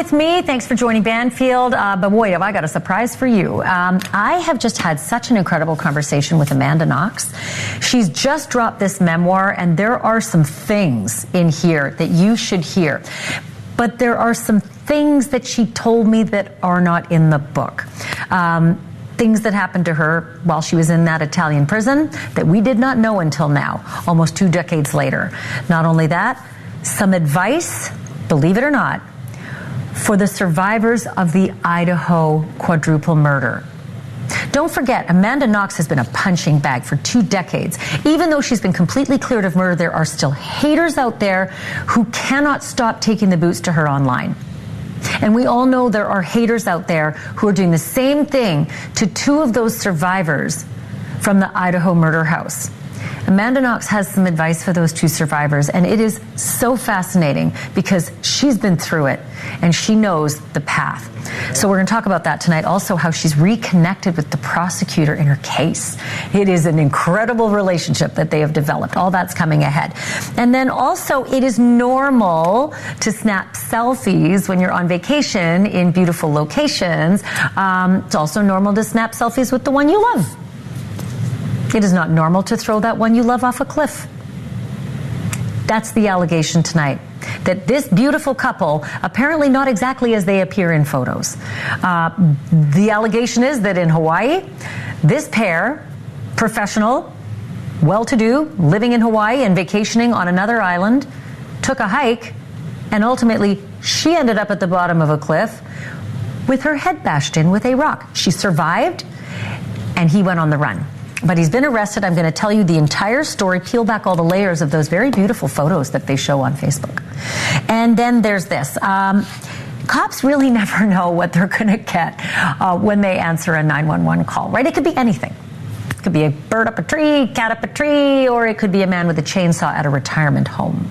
with me. Thanks for joining Banfield. But boy, have I got a surprise for you. I have just had such an incredible conversation with Amanda Knox. She's just dropped this memoir, and there are some things in here that you should hear. But there are some things that she told me that are not in the book. Things that happened to her while she was in that Italian prison that we did not know until now, almost 2 decades later. Not only that, some advice, believe it or not, for the survivors of the Idaho quadruple murder. Don't forget, Amanda Knox has been a punching bag for 2 decades. Even though she's been completely cleared of murder, there are still haters out there who cannot stop taking the boots to her online. And we all know there are haters out there who are doing the same thing to 2 of those survivors from the Idaho murder house. Amanda Knox has some advice for those 2 survivors, and it is so fascinating because she's been through it and she knows the path. So we're going to talk about that tonight. Also, how she's reconnected with the prosecutor in her case. It is an incredible relationship that they have developed. All that's coming ahead. And then also, it is normal to snap selfies when you're on vacation in beautiful locations. It's also normal to snap selfies with the one you love. It is not normal to throw that one you love off a cliff. That's the allegation tonight. That this beautiful couple, apparently not exactly as they appear in photos. The allegation is that in Hawaii, this pair, professional, well-to-do, living in Hawaii and vacationing on another island, took a hike, and ultimately she ended up at the bottom of a cliff with her head bashed in with a rock. She survived, and he went on the run. But he's been arrested. I'm going to tell you the entire story, peel back all the layers of those very beautiful photos that they show on Facebook. And then there's this. Cops really never know what they're going to get when they answer a 911 call, right? It could be anything. It could be a bird up a tree, cat up a tree, or it could be a man with a chainsaw at a retirement home,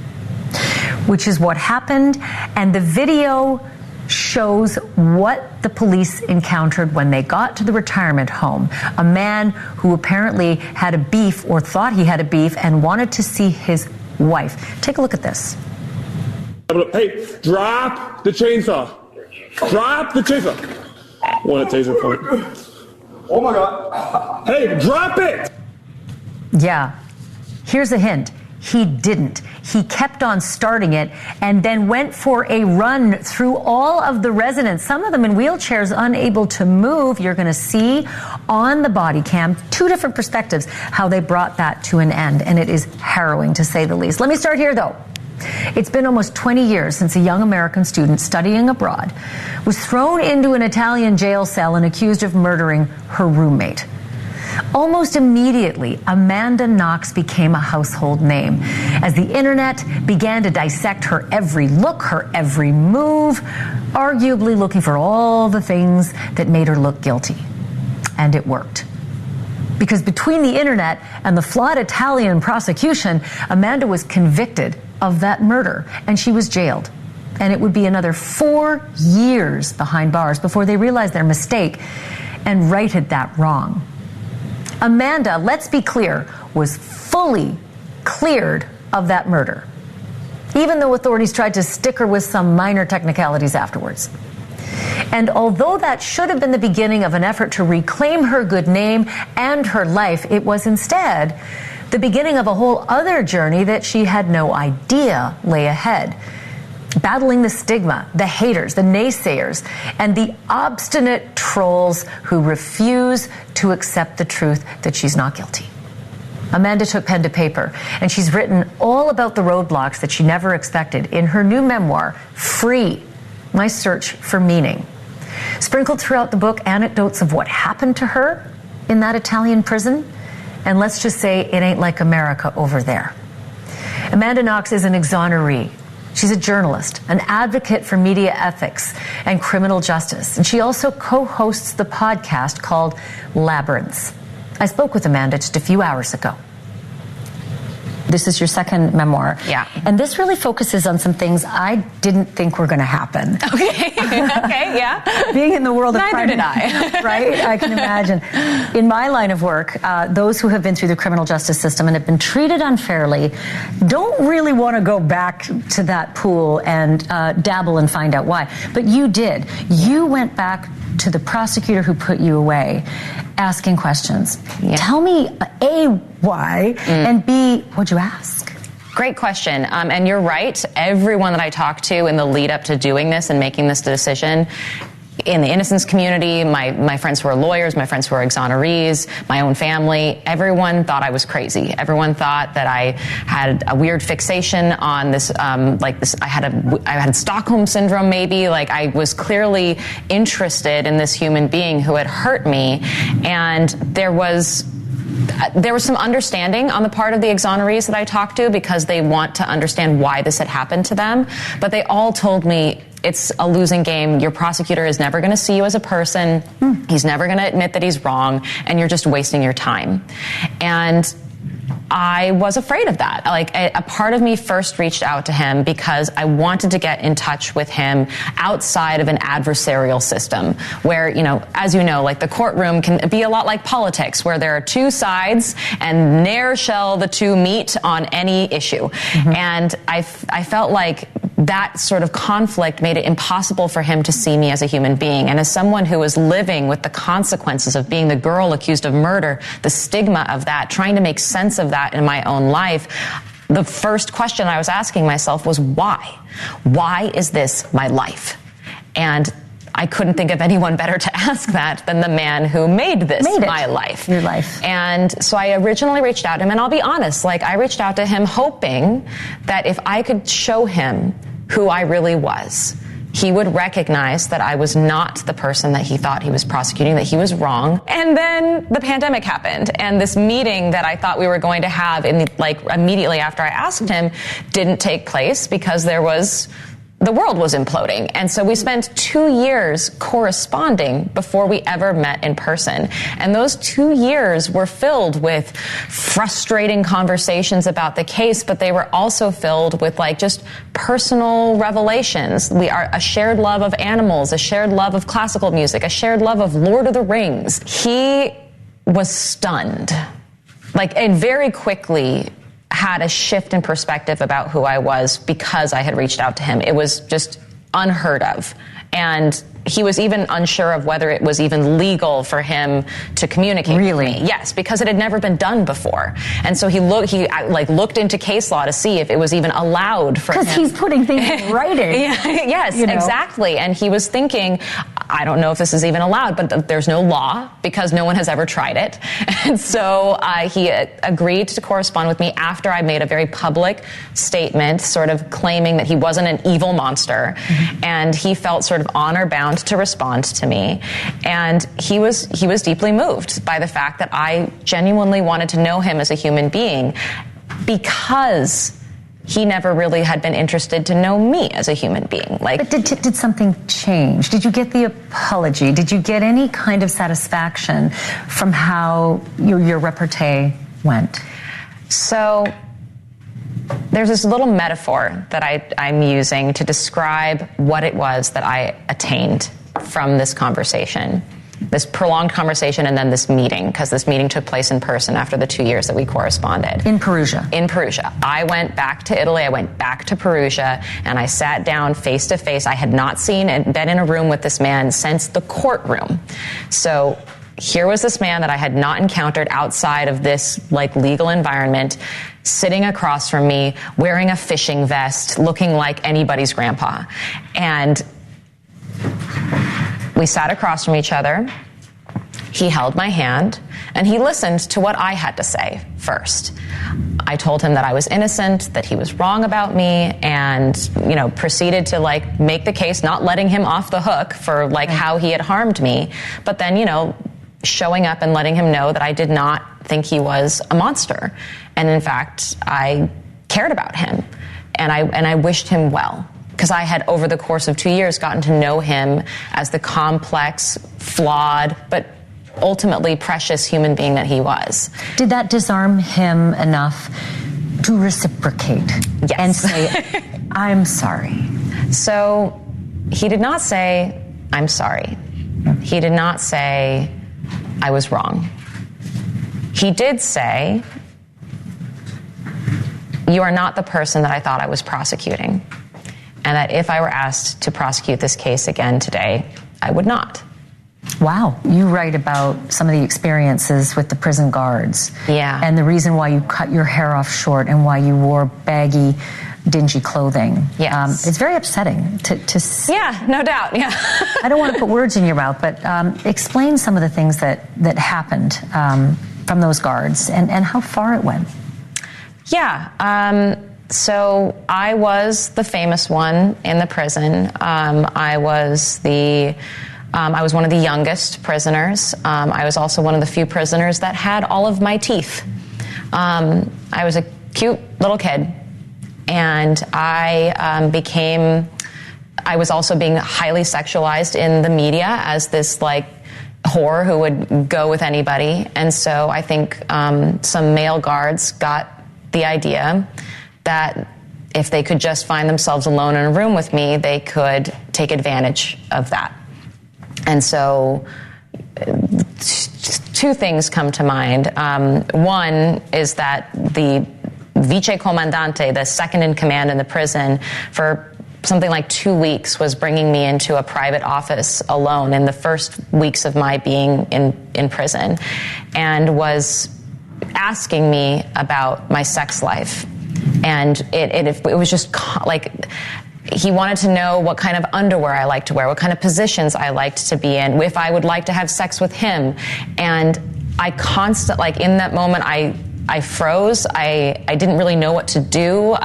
which is what happened. And the video shows what the police encountered when they got to the retirement home. A man who apparently had a beef or thought he had a beef and wanted to see his wife. Take a look at this. Hey, drop the chainsaw. Drop the chainsaw. Want a taser point. Oh my God. Hey, drop it. Yeah. Here's a hint. He didn't. He kept on starting it and then went for a run through all of the residents, some of them in wheelchairs, unable to move. You're going to see on the body cam 2 different perspectives how they brought that to an end, and it is harrowing to say the least. Let me start here, though. It's been almost 20 years since a young American student studying abroad was thrown into an Italian jail cell and accused of murdering her roommate. Almost immediately, Amanda Knox became a household name as the internet began to dissect her every look, her every move, arguably looking for all the things that made her look guilty. And it worked. Because between the internet and the flawed Italian prosecution, Amanda was convicted of that murder, and she was jailed. And it would be another 4 years behind bars before they realized their mistake and righted that wrong. Amanda, let's be clear, was fully cleared of that murder, even though authorities tried to stick her with some minor technicalities afterwards. And although that should have been the beginning of an effort to reclaim her good name and her life, it was instead the beginning of a whole other journey that she had no idea lay ahead. Battling the stigma, the haters, the naysayers, and the obstinate trolls who refuse to accept the truth that she's not guilty. Amanda took pen to paper, and she's written all about the roadblocks that she never expected in her new memoir, Free, My Search for Meaning. Sprinkled throughout the book, anecdotes of what happened to her in that Italian prison, and let's just say it ain't like America over there. Amanda Knox is an exoneree. She's a journalist, an advocate for media ethics and criminal justice, and she also co-hosts the podcast called Labyrinths. I spoke with Amanda just a few hours ago. This is your second memoir. Yeah. And this really focuses on some things I didn't think were going to happen. Okay. Okay, yeah. Being in the world of Neither crime, did I. Right? I can imagine. In my line of work, those who have been through the criminal justice system and have been treated unfairly don't really want to go back to that pool and dabble and find out why. But you did. You went back to the prosecutor who put you away, asking questions. Yeah. Tell me, A, why, and B, what'd you ask? Great question. And you're right. Everyone that I talked to in the lead up to doing this and making this decision, in the innocence community, my friends who are lawyers, my friends who are exonerees, my own family, everyone thought I was crazy. Everyone thought that I had a weird fixation on this, I had Stockholm syndrome maybe, like I was clearly interested in this human being who had hurt me, and there was some understanding on the part of the exonerees that I talked to because they want to understand why this had happened to them, but they all told me, it's a losing game. Your prosecutor is never going to see you as a person. He's never going to admit that he's wrong, and you're just wasting your time. And I was afraid of that. Like, a part of me first reached out to him because I wanted to get in touch with him outside of an adversarial system where, as you know, like the courtroom can be a lot like politics where there are two sides and ne'er shall the two meet on any issue. And I felt like that sort of conflict made it impossible for him to see me as a human being. And as someone who was living with the consequences of being the girl accused of murder, the stigma of that, trying to make sense of that in my own life, the first question I was asking myself was why? Why is this my life? And I couldn't think of anyone better to ask that than the man who made my life. Your life. And so I originally reached out to him, and I'll be honest, I reached out to him hoping that if I could show him who I really was, he would recognize that I was not the person that he thought he was prosecuting, that he was wrong. And then the pandemic happened, and this meeting that I thought we were going to have immediately after I asked him didn't take place because the world was imploding. And so we spent 2 years corresponding before we ever met in person. And those 2 years were filled with frustrating conversations about the case, but they were also filled with just personal revelations. We are a shared love of animals, a shared love of classical music, a shared love of Lord of the Rings. He was stunned, and very quickly had a shift in perspective about who I was because I had reached out to him. It was just unheard of. And he was even unsure of whether it was even legal for him to communicate with me. Yes, because it had never been done before. And so he looked into case law to see if it was even allowed for him. Because he's putting things in writing. Yes, exactly. And he was thinking, I don't know if this is even allowed, but there's no law because no one has ever tried it. And so he agreed to correspond with me after I made a very public statement sort of claiming that he wasn't an evil monster. And he felt sort of honor bound to respond to me. And he was deeply moved by the fact that I genuinely wanted to know him as a human being because he never really had been interested to know me as a human being. But did something change? Did you get the apology? Did you get any kind of satisfaction from how your repartee went? So there's this little metaphor that I'm using to describe what it was that I attained from this conversation, this prolonged conversation, and then this meeting, because this meeting took place in person after the 2 years that we corresponded. In Perugia? In Perugia. I went back to Italy, I went back to Perugia, and I sat down face to face. I had not been in a room with this man since the courtroom. So here was this man that I had not encountered outside of this legal environment, sitting across from me, wearing a fishing vest, looking like anybody's grandpa. And we sat across from each other. He held my hand, and he listened to what I had to say first. I told him that I was innocent, that he was wrong about me, and, proceeded to make the case, not letting him off the hook for how he had harmed me, but then, showing up and letting him know that I did not think he was a monster. And in fact, I cared about him, and I wished him well, because I had, over the course of 2 years, gotten to know him as the complex, flawed, but ultimately precious human being that he was. Did that disarm him enough to reciprocate and say, I'm sorry? So he did not say, I'm sorry. He did not say, I was wrong. He did say, you are not the person that I thought I was prosecuting. And that if I were asked to prosecute this case again today, I would not. Wow. You write about some of the experiences with the prison guards. Yeah. And the reason why you cut your hair off short and why you wore baggy, dingy clothing. Yes. It's very upsetting to see. Yeah, no doubt. Yeah. I don't want to put words in your mouth, but explain some of the things that happened from those guards and how far it went. Yeah. So I was the famous one in the prison. I was one of the youngest prisoners. I was also one of the few prisoners that had all of my teeth. I was a cute little kid, and I was also being highly sexualized in the media as this like whore who would go with anybody. And so I think some male guards got the idea that if they could just find themselves alone in a room with me, they could take advantage of that. And so two things come to mind. One is that the vice comandante, the second in command in the prison, for something like 2 weeks was bringing me into a private office alone in the first weeks of my being in prison, and was asking me about my sex life. And it was just like, he wanted to know what kind of underwear I liked to wear, what kind of positions I liked to be in, if I would like to have sex with him. And I in that moment, I froze. I didn't really know what to do.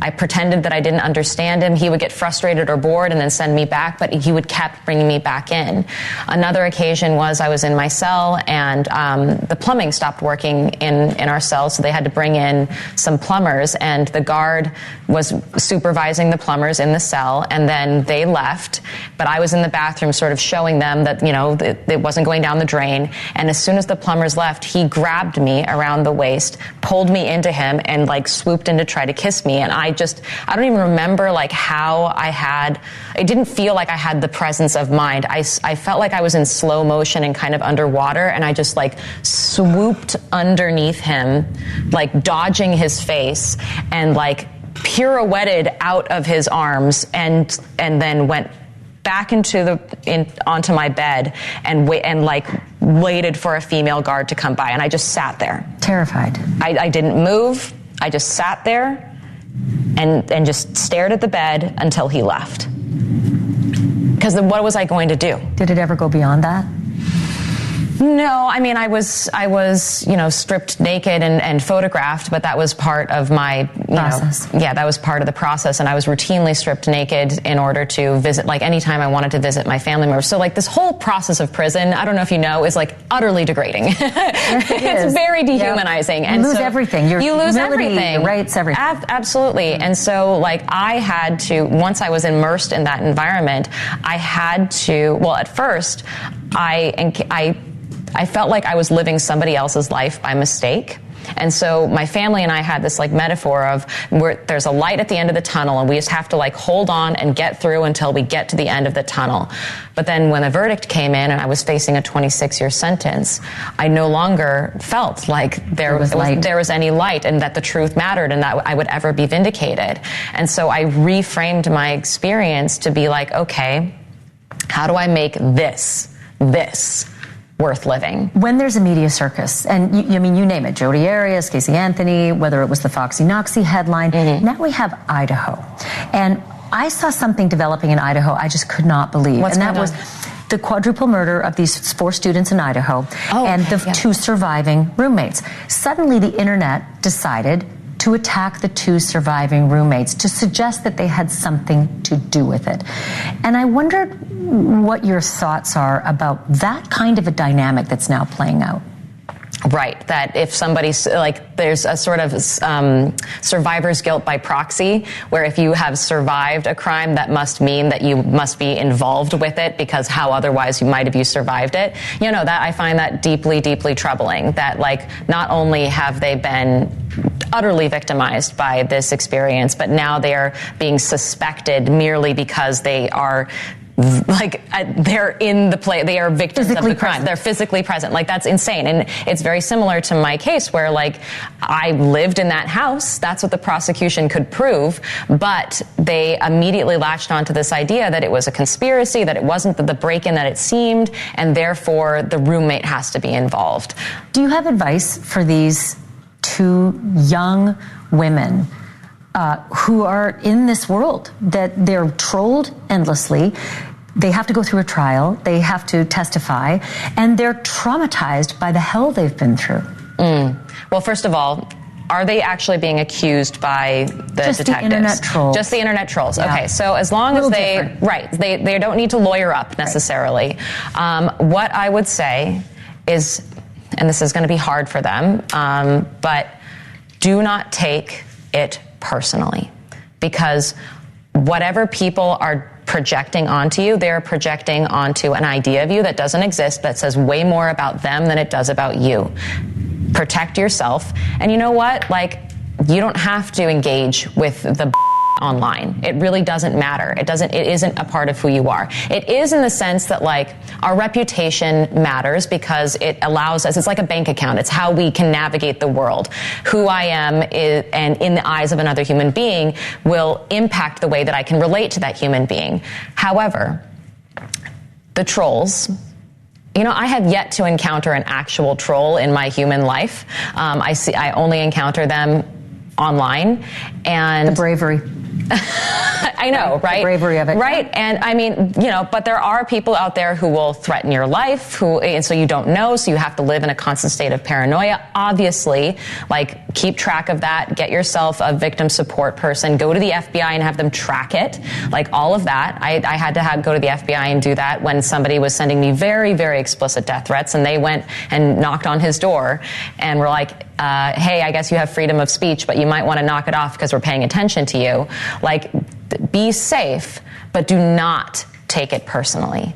I pretended that I didn't understand him. He would get frustrated or bored and then send me back, but he would kept bringing me back in. Another occasion was I was in my cell, and the plumbing stopped working in our cell, so they had to bring in some plumbers, and the guard was supervising the plumbers in the cell, and then they left, but I was in the bathroom sort of showing them that, it wasn't going down the drain, and as soon as the plumbers left, he grabbed me around the waist, pulled me into him, and like swooped in to try to kiss me. And I don't even remember like how it didn't feel like I had the presence of mind. I felt like I was in slow motion and kind of underwater, and I just like swooped underneath him, like dodging his face, and like pirouetted out of his arms, and then went back onto my bed and waited for a female guard to come by, and I just sat there. Terrified. I didn't move. I just sat there and just stared at the bed until he left. Because what was I going to do? Did it ever go beyond that? No, I mean, I was, stripped naked and photographed, but that was part of my process. That was part of the process. And I was routinely stripped naked in order to visit, like anytime I wanted to visit my family members. So like this whole process of prison, I don't know if you know, is like utterly degrading. It's very dehumanizing. Yep. And you lose everything. You lose everything. Your rights, everything. Absolutely. And so like I had to, once I was immersed in that environment, I had to, well, at first I felt like I was living somebody else's life by mistake. And so my family and I had this like metaphor of where there's a light at the end of the tunnel, and we just have to like hold on and get through until we get to the end of the tunnel. But then when the verdict came in and I was facing a 26-year sentence, I no longer felt like there was any light, and that the truth mattered, and that I would ever be vindicated. And so I reframed my experience to be like, okay, how do I make this worth living? When there's a media circus, and you name it, Jodi Arias, Casey Anthony, whether it was the Foxy Knoxy headline, now we have Idaho. And I saw something developing in Idaho I just could not believe. What's and that going on? was the quadruple murder of these 4 students in Idaho and the 2 surviving roommates. Suddenly the internet decided to attack the 2 surviving roommates, to suggest that they had something to do with it. And I wondered what your thoughts are about that kind of a dynamic that's now playing out. Right, that if somebody's like, there's a sort of survivor's guilt by proxy, where if you have survived a crime, that must mean that you must be involved with it, because how otherwise might have you survived it? That I find that deeply, deeply troubling. That like, not only have they been utterly victimized by this experience, but now they are being suspected merely because they are they're in the play, they are victims of the crime. They're physically present. Like, that's insane. And it's very similar to my case where, like, I lived in that house. That's what the prosecution could prove. But they immediately latched onto this idea that it was a conspiracy, that it wasn't the break-in that it seemed, and therefore the roommate has to be involved. Do you have advice for these two young women who are in this world, that they're trolled endlessly? They have to go through a trial, they have to testify, and they're traumatized by the hell they've been through. Well, first of all, are they actually being accused by the Just detectives? The internet trolls. Just the internet trolls. Yeah. Okay, so as long as they don't need to lawyer up necessarily. Right. What I would say is, and this is going to be hard for them, but do not take it personally, because whatever people are projecting onto you, they're projecting onto an idea of you that doesn't exist, that says way more about them than it does about you. Protect yourself. And you know what? Like, you don't have to engage with the online. It really doesn't matter. It isn't a part of who you are. It is in the sense that, like, our reputation matters because it allows us, it's like a bank account. It's how we can navigate the world. Who I am is, and in the eyes of another human being, will impact the way that I can relate to that human being. However, the trolls, you know, I have yet to encounter an actual troll in my human life. I only encounter them online, and the bravery. I know, right? The bravery of it. Right. And I mean, you know, but there are people out there who will threaten your life, and so you don't know, so you have to live in a constant state of paranoia. Obviously, like, keep track of that. Get yourself a victim support person. Go to the FBI and have them track it. Like, all of that. I had to go to the FBI and do that when somebody was sending me very, very explicit death threats, and they went and knocked on his door and were like, hey, I guess you have freedom of speech, but you might want to knock it off because we're paying attention to you. Like, be safe, but do not take it personally.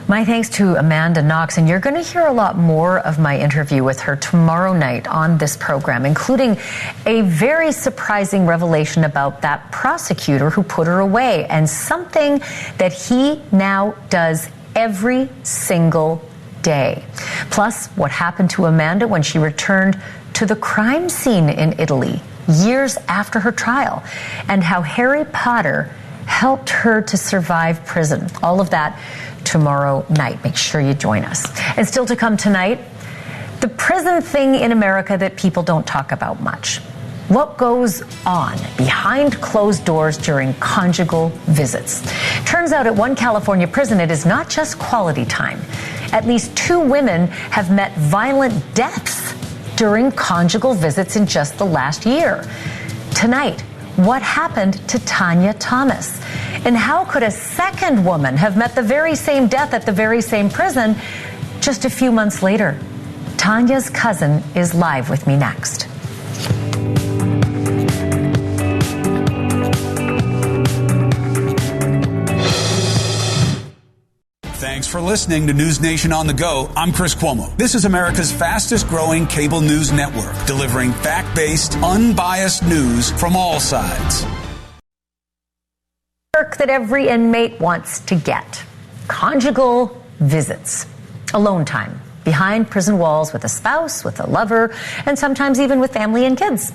My thanks to Amanda Knox, and you're going to hear a lot more of my interview with her tomorrow night on this program, including a very surprising revelation about that prosecutor who put her away, and something that he now does every single day. Plus, what happened to Amanda when she returned to the crime scene in Italy years after her trial, and how Harry Potter helped her to survive prison. All of that tomorrow night. Make sure you join us. And still to come tonight, the prison thing in America that people don't talk about much. What goes on behind closed doors during conjugal visits? Turns out at one California prison, it is not just quality time. At least 2 women have met violent deaths during conjugal visits in just the last year. Tonight, what happened to Tanya Thomas? And how could a second woman have met the very same death at the very same prison just a few months later? Tanya's cousin is live with me next. Thanks for listening to NewsNation on the Go. I'm Chris Cuomo. This is America's fastest growing cable news network, delivering fact-based, unbiased news from all sides. Work that every inmate wants to get. Conjugal visits. Alone time. Behind prison walls with a spouse, with a lover, and sometimes even with family and kids.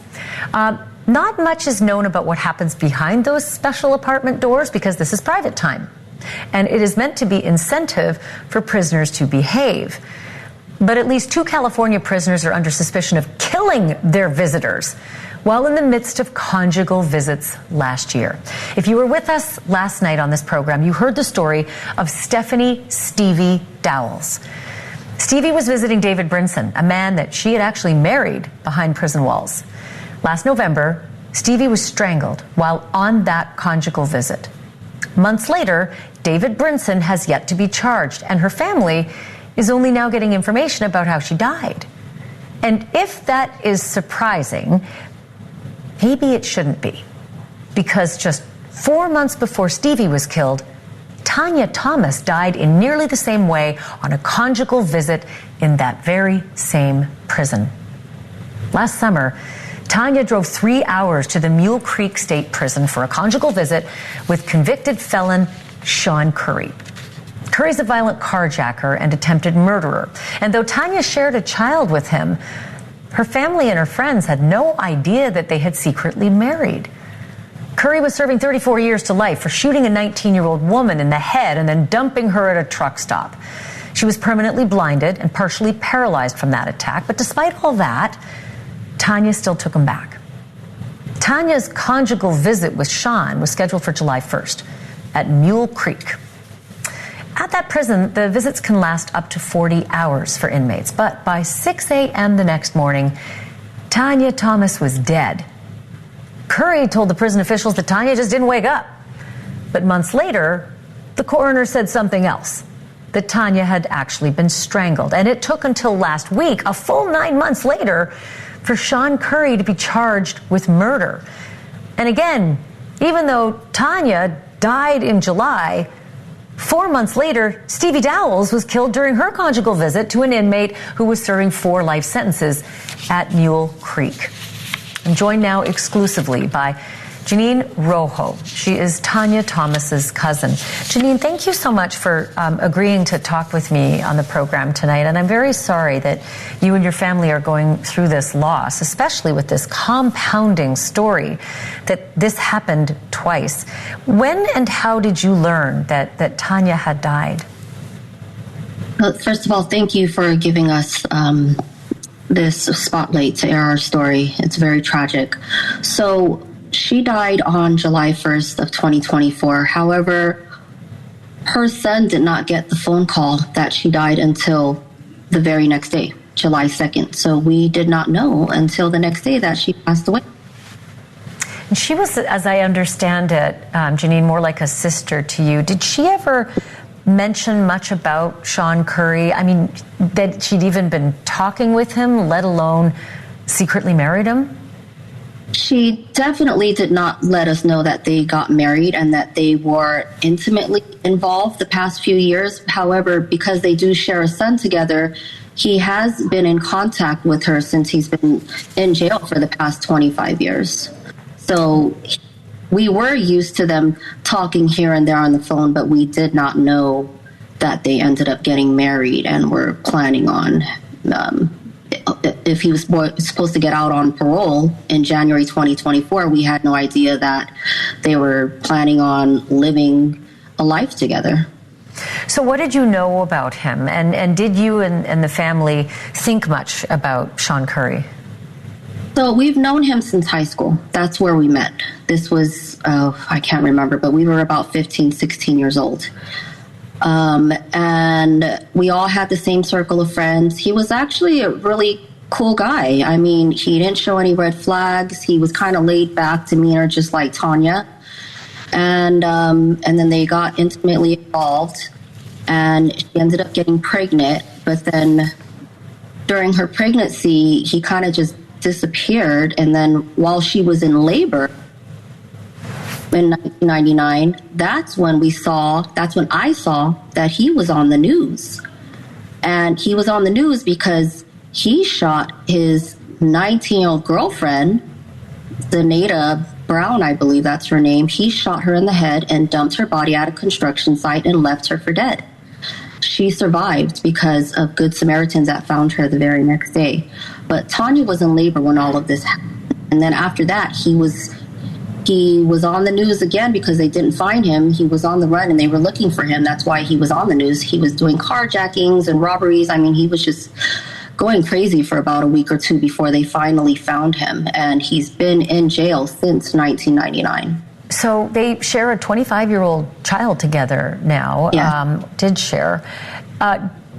Not much is known about what happens behind those special apartment doors because this is private time. And it is meant to be incentive for prisoners to behave. But at least 2 California prisoners are under suspicion of killing their visitors while in the midst of conjugal visits last year. If you were with us last night on this program, you heard the story of Stephanie Stevie Dowles. Stevie was visiting David Brinson, a man that she had actually married behind prison walls. Last November, Stevie was strangled while on that conjugal visit. Months later, David Brinson has yet to be charged, and her family is only now getting information about how she died. And if that is surprising, maybe it shouldn't be. Because just 4 months before Stevie was killed, Tanya Thomas died in nearly the same way on a conjugal visit in that very same prison. Last summer, Tanya drove 3 hours to the Mule Creek State Prison for a conjugal visit with convicted felon Sean Curry. Curry's a violent carjacker and attempted murderer. And though Tanya shared a child with him, her family and her friends had no idea that they had secretly married. Curry was serving 34 years to life for shooting a 19-year-old woman in the head and then dumping her at a truck stop. She was permanently blinded and partially paralyzed from that attack. But despite all that, Tanya still took him back. Tanya's conjugal visit with Sean was scheduled for July 1st at Mule Creek. At that prison, the visits can last up to 40 hours for inmates. But by 6 a.m. the next morning, Tanya Thomas was dead. Curry told the prison officials that Tanya just didn't wake up. But months later, the coroner said something else, that Tanya had actually been strangled. And it took until last week, a full 9 months later, for Sean Curry to be charged with murder. And again, even though Tanya died in July, 4 months later, Stevie Dowles was killed during her conjugal visit to an inmate who was serving 4 life sentences at Mule Creek. I'm joined now exclusively by Janine Rojo. She is Tanya Thomas's cousin. Janine, thank you so much for agreeing to talk with me on the program tonight. And I'm very sorry that you and your family are going through this loss, especially with this compounding story that this happened twice. When and how did you learn that Tanya had died? Well, first of all, thank you for giving us this spotlight to air our story. It's very tragic. So she died on July 1st of 2024. However, her son did not get the phone call that she died until the very next day, July 2nd. So we did not know until the next day that she passed away. And she was, as I understand it, Janine, more like a sister to you. Did she ever mention much about Sean Curry? I mean, that she'd even been talking with him, let alone secretly married him? She definitely did not let us know that they got married and that they were intimately involved the past few years. However, because they do share a son together, he has been in contact with her since he's been in jail for the past 25 years. So we were used to them talking here and there on the phone, but we did not know that they ended up getting married and were planning on if he was supposed to get out on parole in January 2024, we had no idea that they were planning on living a life together. So what did you know about him? And did you and the family think much about Sean Curry? So we've known him since high school. That's where we met. This was, I can't remember, but we were about 15, 16 years old. And we all had the same circle of friends. He was actually a really cool guy. I mean, he didn't show any red flags. He was kind of laid back demeanor, just like Tanya. And then they got intimately involved, and she ended up getting pregnant. But then during her pregnancy, he kind of just disappeared. And then while she was in labor in 1999, that's when I saw that he was on the news. And he was on the news because he shot his 19-year-old girlfriend, Zenaida Brown, I believe that's her name. He shot her in the head and dumped her body at a construction site and left her for dead. She survived because of Good Samaritans that found her the very next day. But Tanya was in labor when all of this happened. And then after that, he was on the news again because they didn't find him. He was on the run and they were looking for him. That's why he was on the news. He was doing carjackings and robberies. I mean, he was just going crazy for about a week or two before they finally found him. And he's been in jail since 1999. So they share a 25-year-old child together now, Yeah. Did share.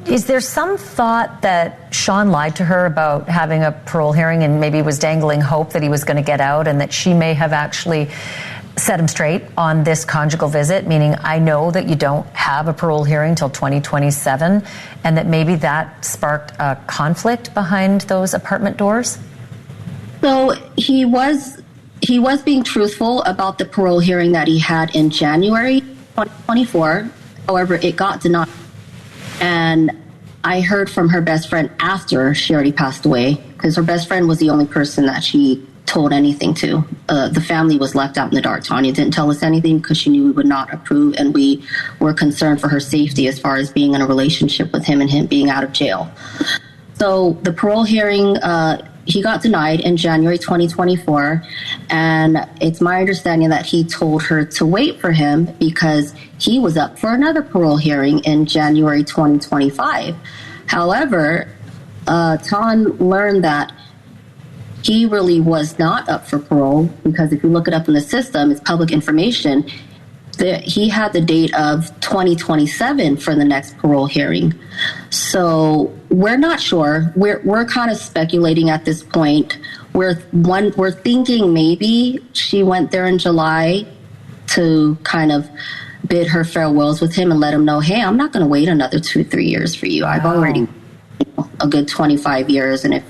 Is there some thought that Sean lied to her about having a parole hearing and maybe was dangling hope that he was going to get out, and that she may have actually set him straight on this conjugal visit, meaning I know that you don't have a parole hearing till 2027, and that maybe that sparked a conflict behind those apartment doors? So he was being truthful about the parole hearing that he had in January 2024. However, it got denied. And I heard from her best friend after she already passed away, because her best friend was the only person that she told anything to. The family was left out in the dark. Tanya didn't tell us anything because she knew we would not approve, and we were concerned for her safety as far as being in a relationship with him and him being out of jail. So the parole hearing, he got denied in January 2024, and it's my understanding that he told her to wait for him because he was up for another parole hearing in January 2025. However, Tan learned that he really was not up for parole, because if you look it up in the system, it's public information, that he had the date of 2027 for the next parole hearing. So we're not sure. We're kind of speculating at this point. We're thinking maybe she went there in July to kind of bid her farewells with him and let him know, hey, I'm not going to wait another 2-3 years for you. I've already a good 25 years, and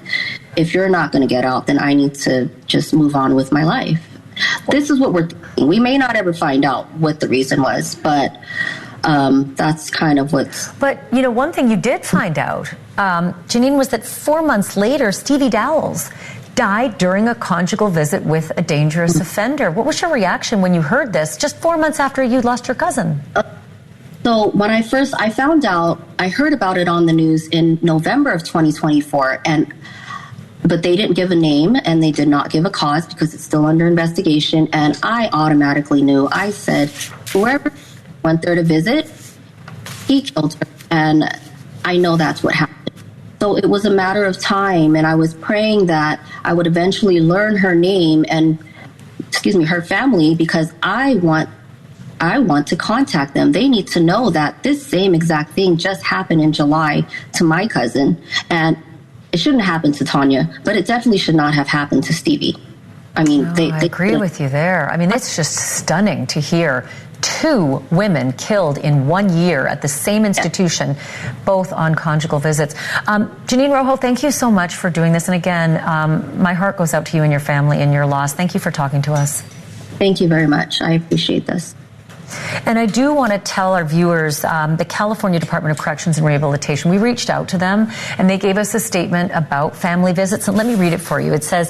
if you're not going to get out, then I need to just move on with my life. This is what we're thinking. We may not ever find out what the reason was, but that's kind of what's... But, one thing you did find out, Janine, was that 4 months later, Stevie Dowles died during a conjugal visit with a dangerous offender. What was your reaction when you heard this, just 4 months after you lost your cousin? So when I found out, I heard about it on the news in November of 2024, but they didn't give a name and they did not give a cause because it's still under investigation. And I automatically knew. I said, whoever went there to visit, he killed her. And I know that's what happened. So it was a matter of time. And I was praying that I would eventually learn her name and, her family, because I want to contact them. They need to know that this same exact thing just happened in July to my cousin. And it shouldn't happen to Tanya, but it definitely should not have happened to Stevie. I mean, I agree with you there. I mean, it's just stunning to hear 2 women killed in 1 year at the same institution, both on conjugal visits. Janine Rojo, thank you so much for doing this. And again, my heart goes out to you and your family in your loss. Thank you for talking to us. Thank you very much. I appreciate this. And I do want to tell our viewers, the California Department of Corrections and Rehabilitation, we reached out to them and they gave us a statement about family visits. And let me read it for you. It says,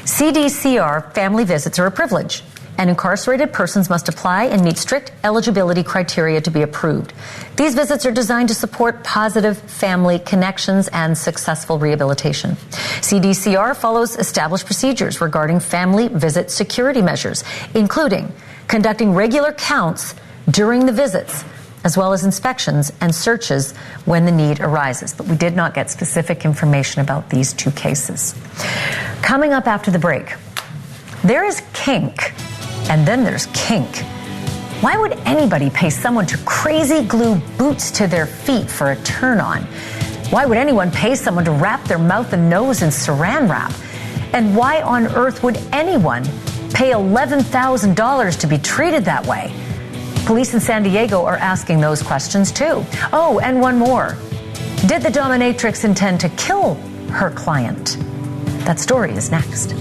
CDCR family visits are a privilege, and incarcerated persons must apply and meet strict eligibility criteria to be approved. These visits are designed to support positive family connections and successful rehabilitation. CDCR follows established procedures regarding family visit security measures, including conducting regular counts during the visits, as well as inspections and searches when the need arises. But we did not get specific information about these 2 cases. Coming up after the break, there is kink, and then there's kink. Why would anybody pay someone to crazy glue boots to their feet for a turn-on? Why would anyone pay someone to wrap their mouth and nose in saran wrap? And why on earth would anyone pay $11,000 to be treated that way? Police in San Diego are asking those questions too. Oh, and one more. Did the dominatrix intend to kill her client? That story is next.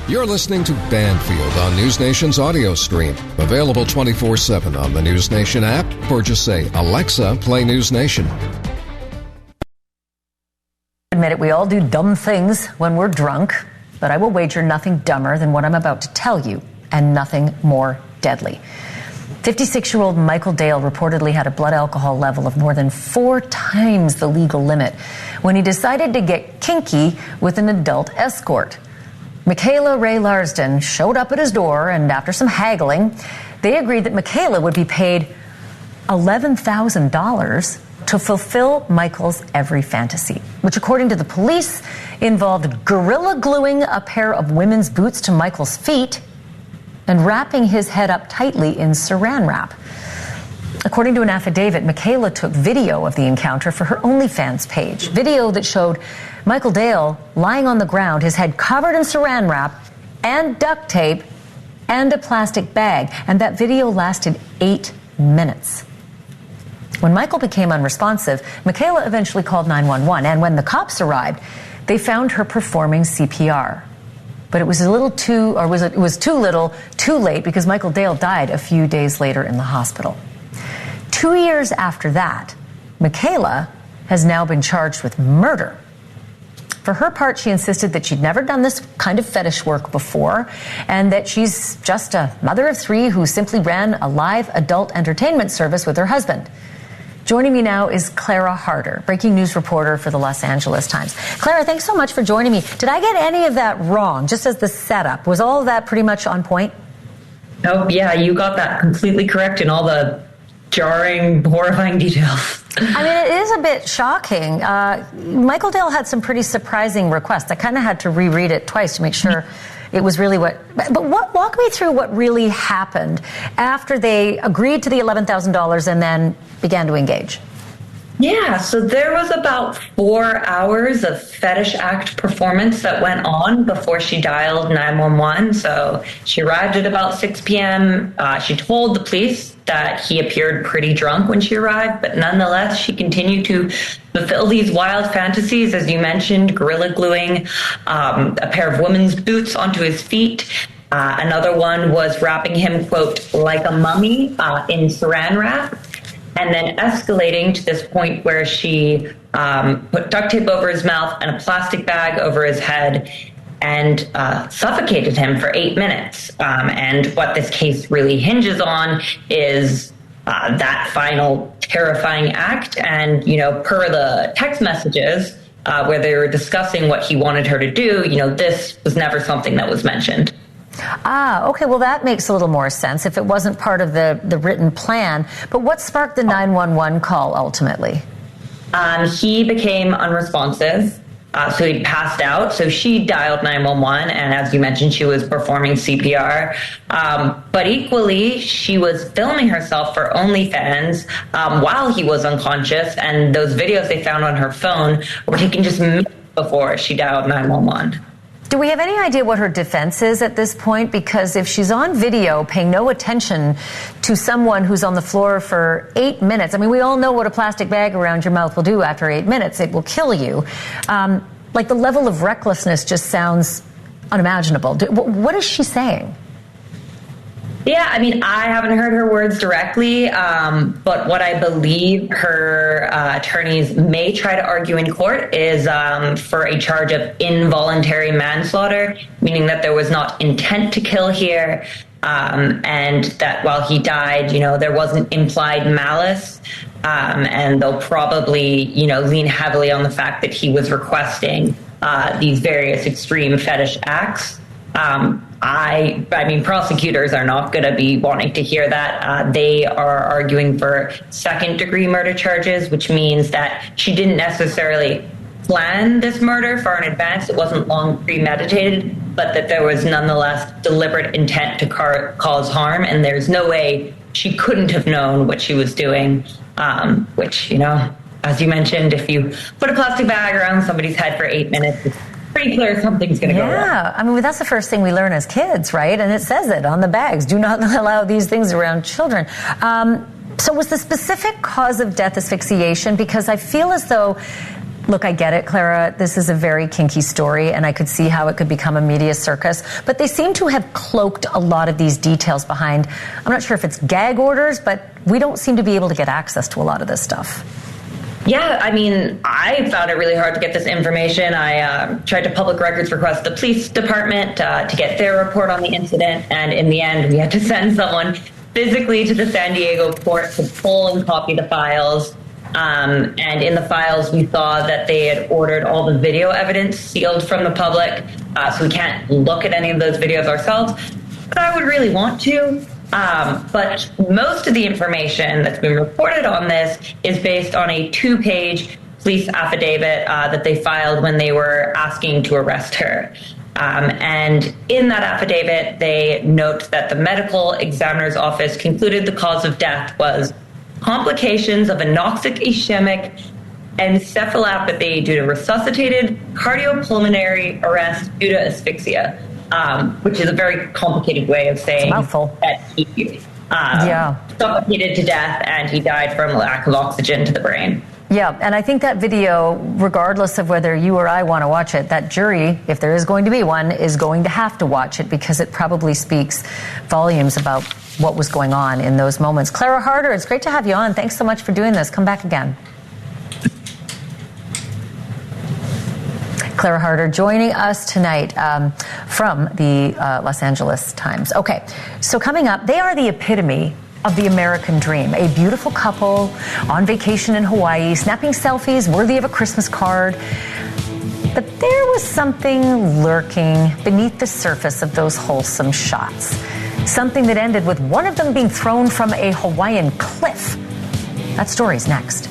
You're listening to Banfield on NewsNation's audio stream. Available 24/7 on the NewsNation app, or just say, Alexa, play NewsNation. Admit it, we all do dumb things when we're drunk, but I will wager nothing dumber than what I'm about to tell you, and nothing more deadly. 56-year-old Michael Dale reportedly had a blood alcohol level of more than 4 times the legal limit when he decided to get kinky with an adult escort. Michaela Ray Larsden showed up at his door, and after some haggling, they agreed that Michaela would be paid $11,000 to fulfill Michael's every fantasy, which, according to the police, involved gorilla gluing a pair of women's boots to Michael's feet and wrapping his head up tightly in saran wrap. According to an affidavit, Michaela took video of the encounter for her OnlyFans page, video that showed Michael Dale lying on the ground, his head covered in saran wrap and duct tape and a plastic bag, and that video lasted 8 minutes. When Michael became unresponsive, Michaela eventually called 911, and when the cops arrived, they found her performing CPR. But it was a little too, or was it was too little, too late, because Michael Dale died a few days later in the hospital. 2 years after that, Michaela has now been charged with murder. For her part, she insisted that she'd never done this kind of fetish work before, and that she's just a mother of three who simply ran a live adult entertainment service with her husband. Joining me now is Clara Harder, breaking news reporter for the Los Angeles Times. Clara, thanks so much for joining me. Did I get any of that wrong, just as the setup? Was all of that pretty much on point? Oh, yeah, you got that completely correct in all the jarring, horrifying details. I mean, it is a bit shocking. Michael Dale had some pretty surprising requests. I kind of had to reread it twice to make sure it was really what... But walk me through what really happened after they agreed to the $11,000 and then began to engage. Yeah, so there was about 4 hours of fetish act performance that went on before she dialed 911. So she arrived at about 6 p.m. She told the police that he appeared pretty drunk when she arrived, but nonetheless, she continued to fulfill these wild fantasies, as you mentioned, gorilla gluing a pair of women's boots onto his feet. Another one was wrapping him, quote, like a mummy in saran wrap. And then escalating to this point where she put duct tape over his mouth and a plastic bag over his head and suffocated him for 8 minutes. And what this case really hinges on is that final terrifying act. And, you know, per the text messages where they were discussing what he wanted her to do, you know, this was never something that was mentioned. Okay, well, that makes a little more sense if it wasn't part of the written plan. But what sparked the 911 call ultimately? He became unresponsive, so he passed out. So she dialed 911, and as you mentioned, she was performing CPR. But equally, she was filming herself for OnlyFans while he was unconscious, and those videos they found on her phone were taken just minutes before she dialed 911. Do we have any idea what her defense is at this point? Because if she's on video paying no attention to someone who's on the floor for 8 minutes, I mean, we all know what a plastic bag around your mouth will do after 8 minutes. It will kill you. Like, the level of recklessness just sounds unimaginable. What is she saying? Yeah, I mean, I haven't heard her words directly, but what I believe her attorneys may try to argue in court is for a charge of involuntary manslaughter, meaning that there was not intent to kill here, and that while he died, you know, there wasn't implied malice, and they'll probably, you know, lean heavily on the fact that he was requesting these various extreme fetish acts. I mean, prosecutors are not going to be wanting to hear that. They are arguing for second-degree murder charges, which means that she didn't necessarily plan this murder far in advance. It wasn't long premeditated, but that there was nonetheless deliberate intent to cause harm, and there's no way she couldn't have known what she was doing, which, you know, as you mentioned, if you put a plastic bag around somebody's head for 8 minutes, it's pretty clear something's going to go wrong. Yeah, I mean, that's the first thing we learn as kids, right? And it says it on the bags. Do not allow these things around children. So was the specific cause of death asphyxiation? Because I feel as though, look, I get it, Clara, this is a very kinky story, and I could see how it could become a media circus, but they seem to have cloaked a lot of these details behind, I'm not sure if it's gag orders, but we don't seem to be able to get access to a lot of this stuff. Yeah, I mean, I found it really hard to get this information. I tried to public records request the police department to get their report on the incident, and in the end, we had to send someone physically to the San Diego court to pull and copy the files. And in the files, we saw that they had ordered all the video evidence sealed from the public, so we can't look at any of those videos ourselves. But I would really want to. But most of the information that's been reported on this is based on a 2-page police affidavit that they filed when they were asking to arrest her. And in that affidavit, they note that the medical examiner's office concluded the cause of death was complications of anoxic ischemic encephalopathy due to resuscitated cardiopulmonary arrest due to asphyxia. Which is a very complicated way of saying mouthful. That suffocated to death, and he died from lack of oxygen to the brain. Yeah, and I think that video, regardless of whether you or I want to watch it, that jury, if there is going to be one, is going to have to watch it because it probably speaks volumes about what was going on in those moments. Clara Harder, it's great to have you on. Thanks so much for doing this. Come back again. Clara Harder joining us tonight from the Los Angeles Times. Okay, so coming up, they are the epitome of the American dream. A beautiful couple on vacation in Hawaii, snapping selfies worthy of a Christmas card. But there was something lurking beneath the surface of those wholesome shots. Something that ended with one of them being thrown from a Hawaiian cliff. That story's next.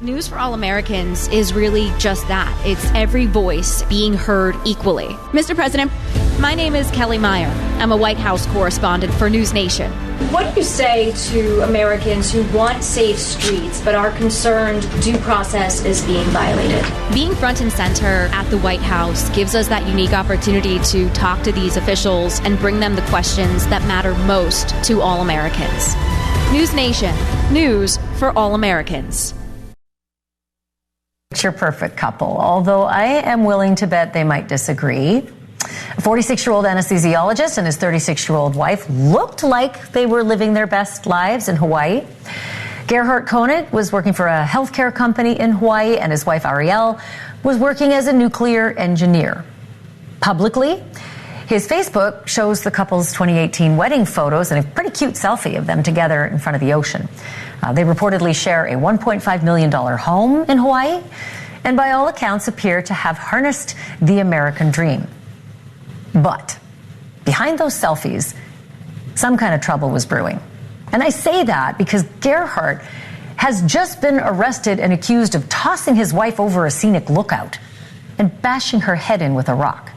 News for All Americans is really just that. It's every voice being heard equally. Mr. President, my name is Kelly Meyer. I'm a White House correspondent for NewsNation. What do you say to Americans who want safe streets but are concerned due process is being violated? Being front and center at the White House gives us that unique opportunity to talk to these officials and bring them the questions that matter most to all Americans. NewsNation, news for all Americans. Picture perfect couple, although I am willing to bet they might disagree. A 46-year-old anesthesiologist and his 36-year-old wife looked like they were living their best lives in Hawaii. Gerhard Koenig was working for a healthcare company in Hawaii, and his wife Ariel was working as a nuclear engineer. Publicly, his Facebook shows the couple's 2018 wedding photos and a pretty cute selfie of them together in front of the ocean. They reportedly share a $1.5 million home in Hawaii and by all accounts appear to have harnessed the American dream. But behind those selfies, some kind of trouble was brewing. And I say that because Gerhard has just been arrested and accused of tossing his wife over a scenic lookout and bashing her head in with a rock.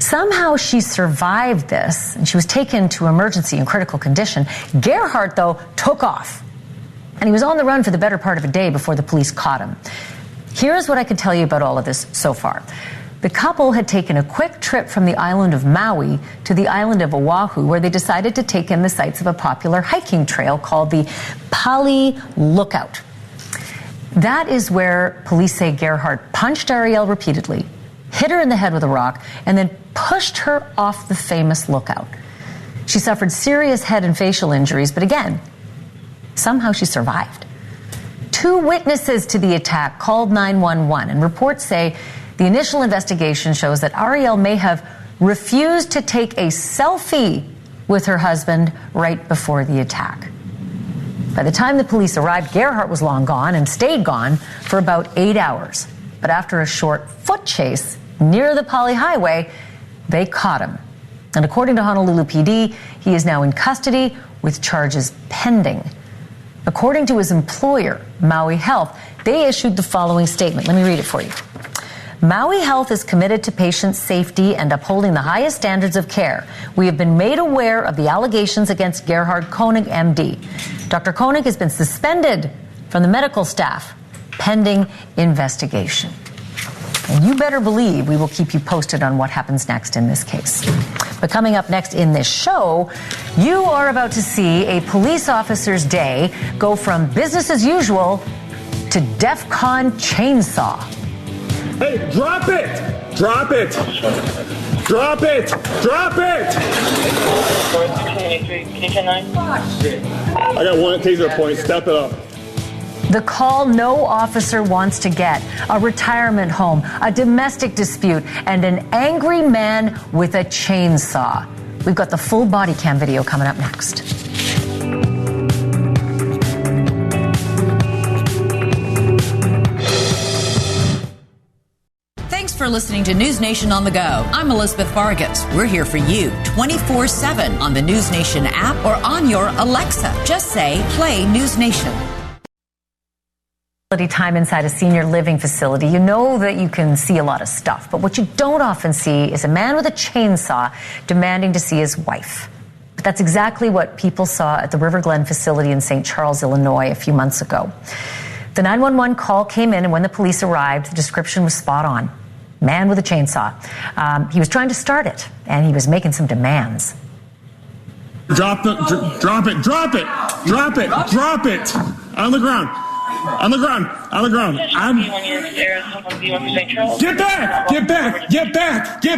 Somehow she survived this, and she was taken to emergency in critical condition. Gerhard, though, took off, and he was on the run for the better part of a day before the police caught him. Here's what I can tell you about all of this so far. The couple had taken a quick trip from the island of Maui to the island of Oahu, where they decided to take in the sights of a popular hiking trail called the Pali Lookout. That is where police say Gerhard punched Ariel repeatedly, hit her in the head with a rock, and then pushed her off the famous lookout. She suffered serious head and facial injuries, but again, somehow she survived. 2 witnesses to the attack called 911, and reports say the initial investigation shows that Ariel may have refused to take a selfie with her husband right before the attack. By the time the police arrived, Gerhard was long gone and stayed gone for about 8 hours. But after a short foot chase near the Pali Highway, they caught him. And according to Honolulu PD, he is now in custody with charges pending. According to his employer, Maui Health, they issued the following statement. Let me read it for you. Maui Health is committed to patient safety and upholding the highest standards of care. We have been made aware of the allegations against Gerhard Koenig, MD. Dr. Koenig has been suspended from the medical staff pending investigation. And you better believe we will keep you posted on what happens next in this case. But coming up next in this show, you are about to see a police officer's day go from business as usual to DEFCON chainsaw. Hey, drop it! Drop it! Drop it! Drop it! I got one taser point. Step it up. The call no officer wants to get, a retirement home, a domestic dispute, and an angry man with a chainsaw. We've got the full body cam video coming up next. Thanks for listening to NewsNation on the Go. I'm Elizabeth Vargas. We're here for you 24/7 on the NewsNation app or on your Alexa. Just say, play NewsNation. Time inside a senior living facility, you know that you can see a lot of stuff, but what you don't often see is a man with a chainsaw demanding to see his wife. But that's exactly what people saw at the River Glen facility in St. Charles, Illinois a few months ago. The 911 call came in, and when the police arrived, the description was spot on. Man with a chainsaw. He was trying to start it, and he was making some demands. Drop it. On the ground. Get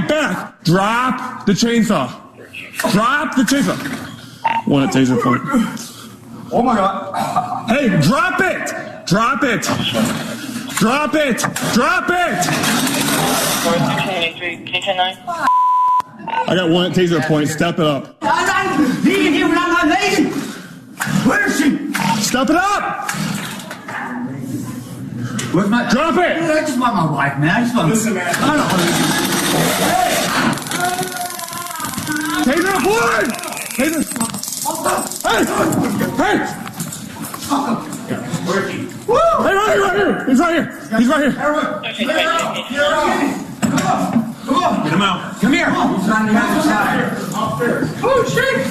back. Drop the chainsaw. One at taser point. Oh my God. Hey, drop it. I got one at taser point. Step it up. Where is she? Step it up. Where's my... Drop it. I just want my wife, man. I just want... Listen, man. I don't want to... Taser point. Taser. Hey. Where is he? Hey, right here. He's right here. Come on. Get him out. Come here. He's on the other side. Oh, shit.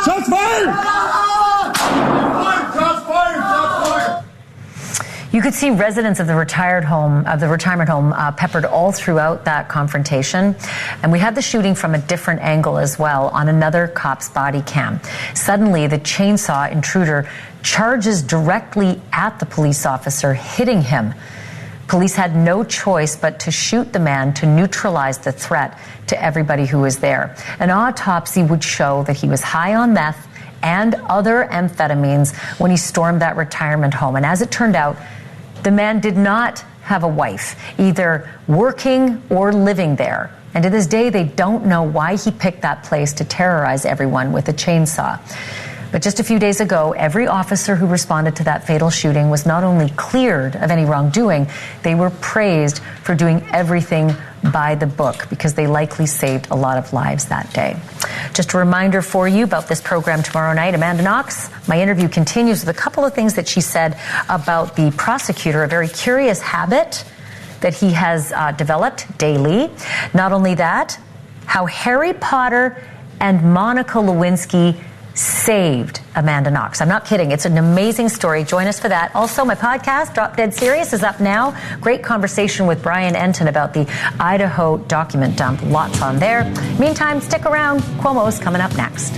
Shots fired! You could see residents of the retirement home peppered all throughout that confrontation. And we had the shooting from a different angle as well on another cop's body cam. Suddenly, the chainsaw intruder charges directly at the police officer, hitting him. Police had no choice but to shoot the man to neutralize the threat to everybody who was there. An autopsy would show that he was high on meth and other amphetamines when he stormed that retirement home. And as it turned out, the man did not have a wife, either working or living there. And to this day, they don't know why he picked that place to terrorize everyone with a chainsaw. But just a few days ago, every officer who responded to that fatal shooting was not only cleared of any wrongdoing, they were praised for doing everything by the book, because they likely saved a lot of lives that day. Just a reminder for you about this program tomorrow night. Amanda Knox, my interview continues with a couple of things that she said about the prosecutor, a very curious habit that he has developed daily. Not only that, how Harry Potter and Monica Lewinsky saved Amanda Knox. I'm not kidding. It's an amazing story. Join us for that. Also, my podcast, Drop Dead Serious, is up now. Great conversation with Brian Enton about the Idaho document dump. Lots on there. Meantime, stick around. Cuomo's coming up next.